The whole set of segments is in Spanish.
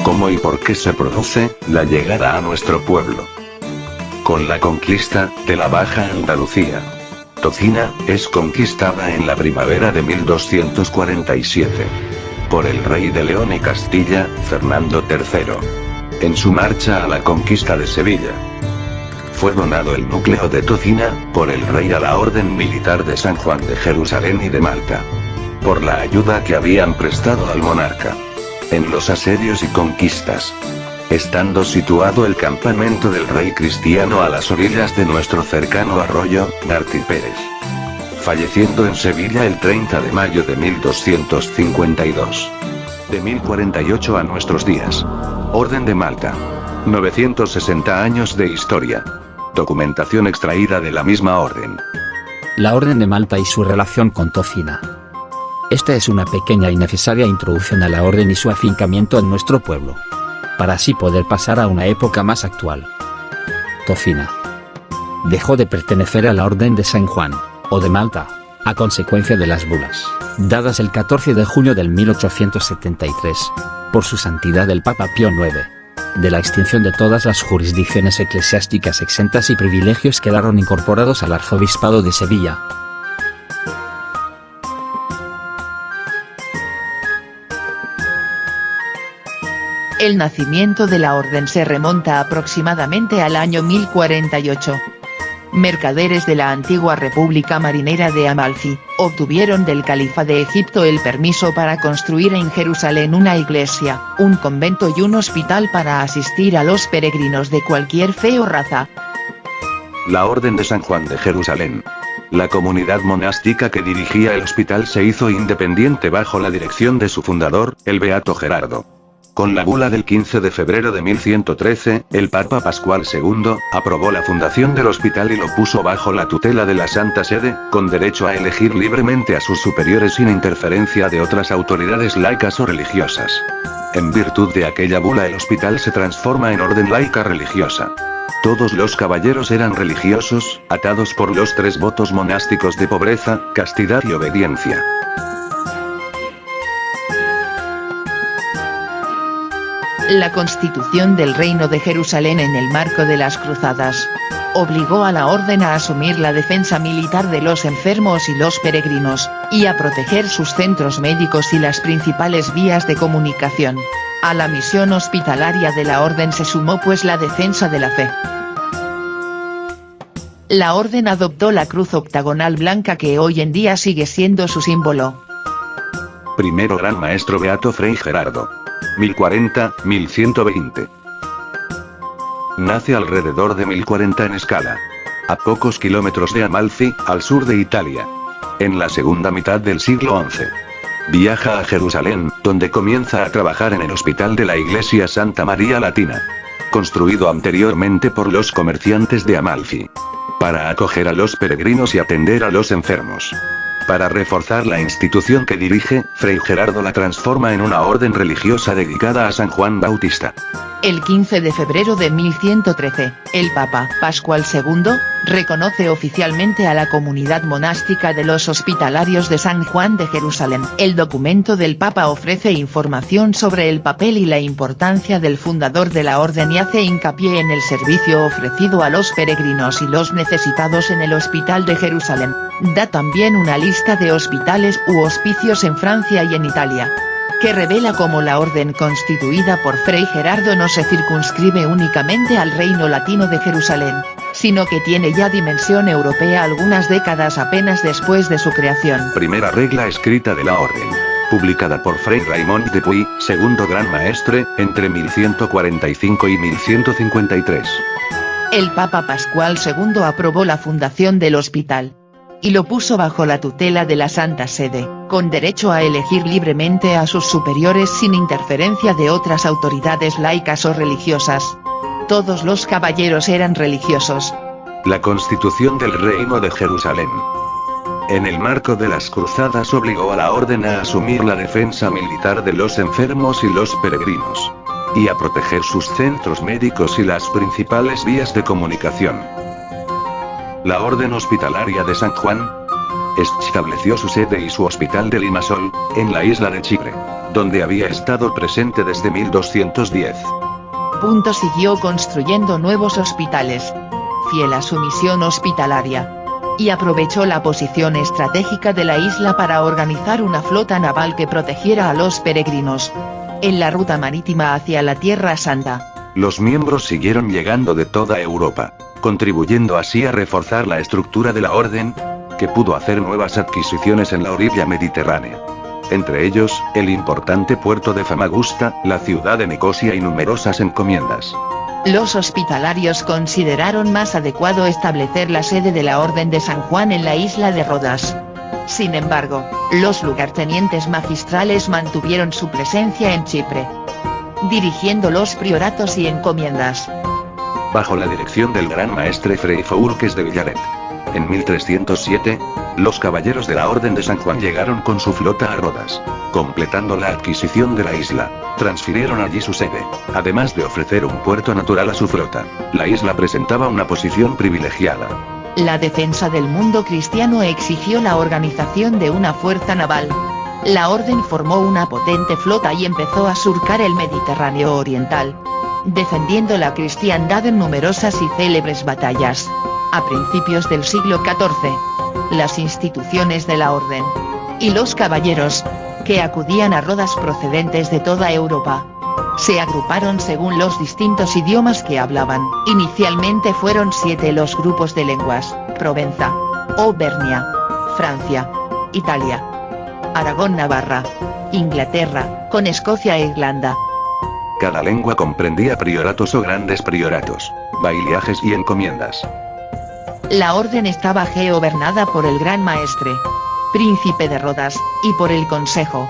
¿Cómo y por qué se produce la llegada a nuestro pueblo? Con la conquista de la Baja Andalucía. Tocina es conquistada en la primavera de 1247 por el rey de León y Castilla, Fernando III. En su marcha a la conquista de Sevilla, fue donado el núcleo de Tocina por el rey a la Orden Militar de San Juan de Jerusalén y de Malta, por la ayuda que habían prestado al monarca en los asedios y conquistas, estando situado el campamento del rey cristiano a las orillas de nuestro cercano arroyo, Martí Pérez, falleciendo en Sevilla el 30 de mayo de 1252. De 1048 a nuestros días. Orden de Malta. 960 años de historia. Documentación extraída de la misma orden. La Orden de Malta y su relación con Tocina. Esta es una pequeña y necesaria introducción a la orden y su afincamiento en nuestro pueblo, para así poder pasar a una época más actual. Tocina dejó de pertenecer a la Orden de San Juan, o de Malta, a consecuencia de las bulas, dadas el 14 de junio del 1873, por su santidad el Papa Pío IX, de la extinción de todas las jurisdicciones eclesiásticas exentas y privilegios quedaron incorporados al arzobispado de Sevilla. El nacimiento de la orden se remonta aproximadamente al año 1048. Mercaderes de la antigua República Marinera de Amalfi, obtuvieron del califa de Egipto el permiso para construir en Jerusalén una iglesia, un convento y un hospital para asistir a los peregrinos de cualquier fe o raza. La Orden de San Juan de Jerusalén. La comunidad monástica que dirigía el hospital se hizo independiente bajo la dirección de su fundador, el Beato Gerardo. Con la bula del 15 de febrero de 1113, el Papa Pascual II, aprobó la fundación del hospital y lo puso bajo la tutela de la Santa Sede, con derecho a elegir libremente a sus superiores sin interferencia de otras autoridades laicas o religiosas. En virtud de aquella bula el hospital se transforma en orden laica religiosa. Todos los caballeros eran religiosos, atados por los 3 votos monásticos de pobreza, castidad y obediencia. La constitución del Reino de Jerusalén en el marco de las cruzadas obligó a la orden a asumir la defensa militar de los enfermos y los peregrinos, y a proteger sus centros médicos y las principales vías de comunicación. A la misión hospitalaria de la orden se sumó pues la defensa de la fe. La orden adoptó la cruz octagonal blanca que hoy en día sigue siendo su símbolo. Primero Gran Maestro Beato Fray Gerardo. 1040-1120. Nace alrededor de 1040 en Escala, a pocos kilómetros de Amalfi, al sur de Italia. En la segunda mitad del siglo XI. Viaja a Jerusalén, donde comienza a trabajar en el hospital de la iglesia Santa María Latina, construido anteriormente por los comerciantes de Amalfi, para acoger a los peregrinos y atender a los enfermos. Para reforzar la institución que dirige, Fray Gerardo la transforma en una orden religiosa dedicada a San Juan Bautista. El 15 de febrero de 1113, el Papa Pascual II reconoce oficialmente a la comunidad monástica de los hospitalarios de San Juan de Jerusalén. El documento del Papa ofrece información sobre el papel y la importancia del fundador de la orden y hace hincapié en el servicio ofrecido a los peregrinos y los necesitados en el Hospital de Jerusalén. Da también una lista de hospitales u hospicios en Francia y en Italia, que revela cómo la orden constituida por Fray Gerardo no se circunscribe únicamente al reino latino de Jerusalén, sino que tiene ya dimensión europea algunas décadas apenas después de su creación. Primera regla escrita de la orden, publicada por Fray Raymond de Puy, segundo Gran Maestre, entre 1145 y 1153. El Papa Pascual II aprobó la fundación del hospital y lo puso bajo la tutela de la Santa Sede, con derecho a elegir libremente a sus superiores sin interferencia de otras autoridades laicas o religiosas. Todos los caballeros eran religiosos. La Constitución del Reino de Jerusalén. En el marco de las cruzadas obligó a la orden a asumir la defensa militar de los enfermos y los peregrinos. Y a proteger sus centros médicos y las principales vías de comunicación. La Orden Hospitalaria de San Juan estableció su sede y su hospital de Limasol, en la isla de Chipre, donde había estado presente desde 1210. Siguió construyendo nuevos hospitales, fiel a su misión hospitalaria. Y aprovechó la posición estratégica de la isla para organizar una flota naval que protegiera a los peregrinos en la ruta marítima hacia la Tierra Santa. Los miembros siguieron llegando de toda Europa, contribuyendo así a reforzar la estructura de la orden, que pudo hacer nuevas adquisiciones en la orilla mediterránea. Entre ellos, el importante puerto de Famagusta, la ciudad de Nicosia y numerosas encomiendas. Los hospitalarios consideraron más adecuado establecer la sede de la Orden de San Juan en la isla de Rodas. Sin embargo, los lugartenientes magistrales mantuvieron su presencia en Chipre, dirigiendo los prioratos y encomiendas. Bajo la dirección del gran maestre Fray Foulques de Villaret. En 1307, los caballeros de la Orden de San Juan llegaron con su flota a Rodas, completando la adquisición de la isla. Transfirieron allí su sede, además de ofrecer un puerto natural a su flota. La isla presentaba una posición privilegiada. La defensa del mundo cristiano exigió la organización de una fuerza naval. La orden formó una potente flota y empezó a surcar el Mediterráneo oriental, defendiendo la cristiandad en numerosas y célebres batallas. A principios del siglo XIV, las instituciones de la orden y los caballeros, que acudían a Rodas procedentes de toda Europa, se agruparon según los distintos idiomas que hablaban. Inicialmente fueron 7 los grupos de lenguas: Provenza, Auvernia, Francia, Italia, Aragón, Navarra, Inglaterra, con Escocia e Irlanda. Cada lengua comprendía prioratos o grandes prioratos, bailiajes y encomiendas. La orden estaba gobernada por el Gran Maestre, príncipe de Rodas, y por el Consejo.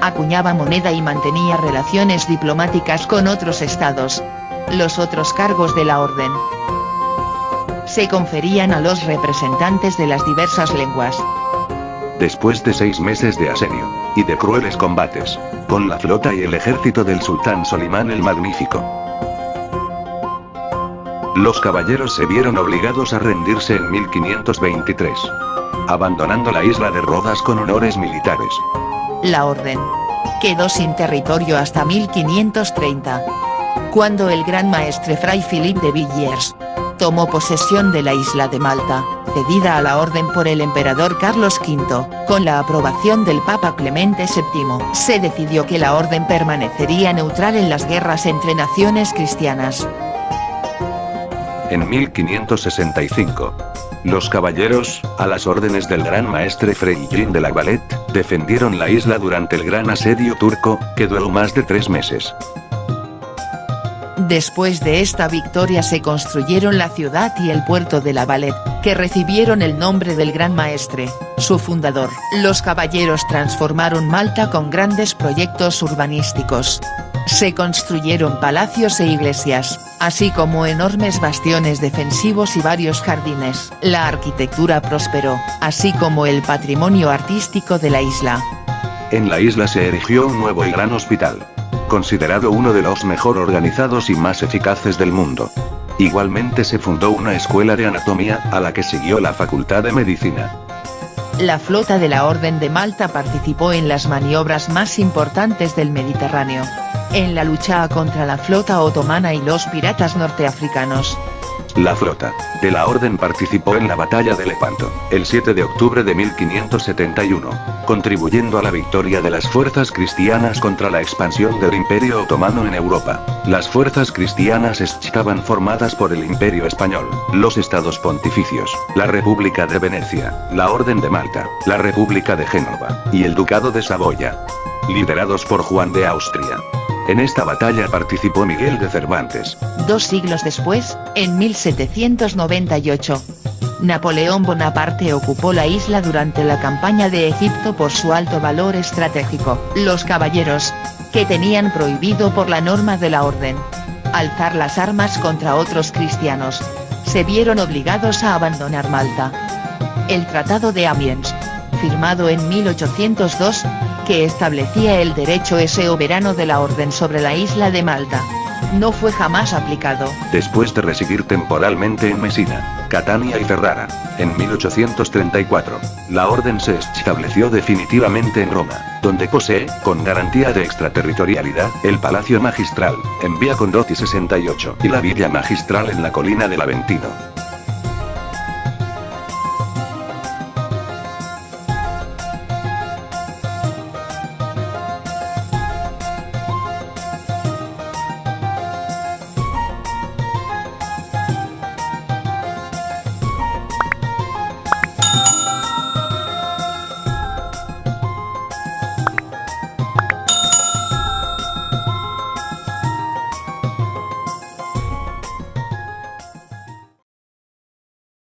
Acuñaba moneda y mantenía relaciones diplomáticas con otros estados. Los otros cargos de la orden se conferían a los representantes de las diversas lenguas. Después de 6 meses de asedio, y de crueles combates, con la flota y el ejército del sultán Solimán el Magnífico, los caballeros se vieron obligados a rendirse en 1523, abandonando la isla de Rodas con honores militares. La orden quedó sin territorio hasta 1530, cuando el gran maestre Fray Philippe de Villiers tomó posesión de la isla de Malta, cedida a la orden por el emperador Carlos V. Con la aprobación del Papa Clemente VII, se decidió que la orden permanecería neutral en las guerras entre naciones cristianas. En 1565, los caballeros, a las órdenes del gran maestre Fray Jean de la Valette, defendieron la isla durante el gran asedio turco, que duró más de 3 meses. Después de esta victoria se construyeron la ciudad y el puerto de la Valette, que recibieron el nombre del gran maestre, su fundador. Los caballeros transformaron Malta con grandes proyectos urbanísticos. Se construyeron palacios e iglesias, así como enormes bastiones defensivos y varios jardines. La arquitectura prosperó, así como el patrimonio artístico de la isla. En la isla se erigió un nuevo y gran hospital, considerado uno de los mejor organizados y más eficaces del mundo. Igualmente se fundó una escuela de anatomía, a la que siguió la Facultad de Medicina. La flota de la Orden de Malta participó en las maniobras más importantes del Mediterráneo, en la lucha contra la flota otomana y los piratas norteafricanos. La flota de la Orden participó en la batalla de Lepanto, el 7 de octubre de 1571, contribuyendo a la victoria de las fuerzas cristianas contra la expansión del Imperio Otomano en Europa. Las fuerzas cristianas estaban formadas por el Imperio Español, los Estados Pontificios, la República de Venecia, la Orden de Malta, la República de Génova, y el Ducado de Saboya, liderados por Juan de Austria. En esta batalla participó Miguel de Cervantes. 2 siglos después, en 1798, Napoleón Bonaparte ocupó la isla durante la campaña de Egipto por su alto valor estratégico. Los caballeros, que tenían prohibido por la norma de la orden alzar las armas contra otros cristianos, se vieron obligados a abandonar Malta. El Tratado de Amiens, firmado en 1802, que establecía el derecho soberano de la Orden sobre la isla de Malta, no fue jamás aplicado. Después de residir temporalmente en Mesina, Catania y Ferrara, en 1834, la orden se estableció definitivamente en Roma, donde posee, con garantía de extraterritorialidad, el Palacio Magistral, en Vía Condotti 68, y la Villa Magistral en la colina del Aventino.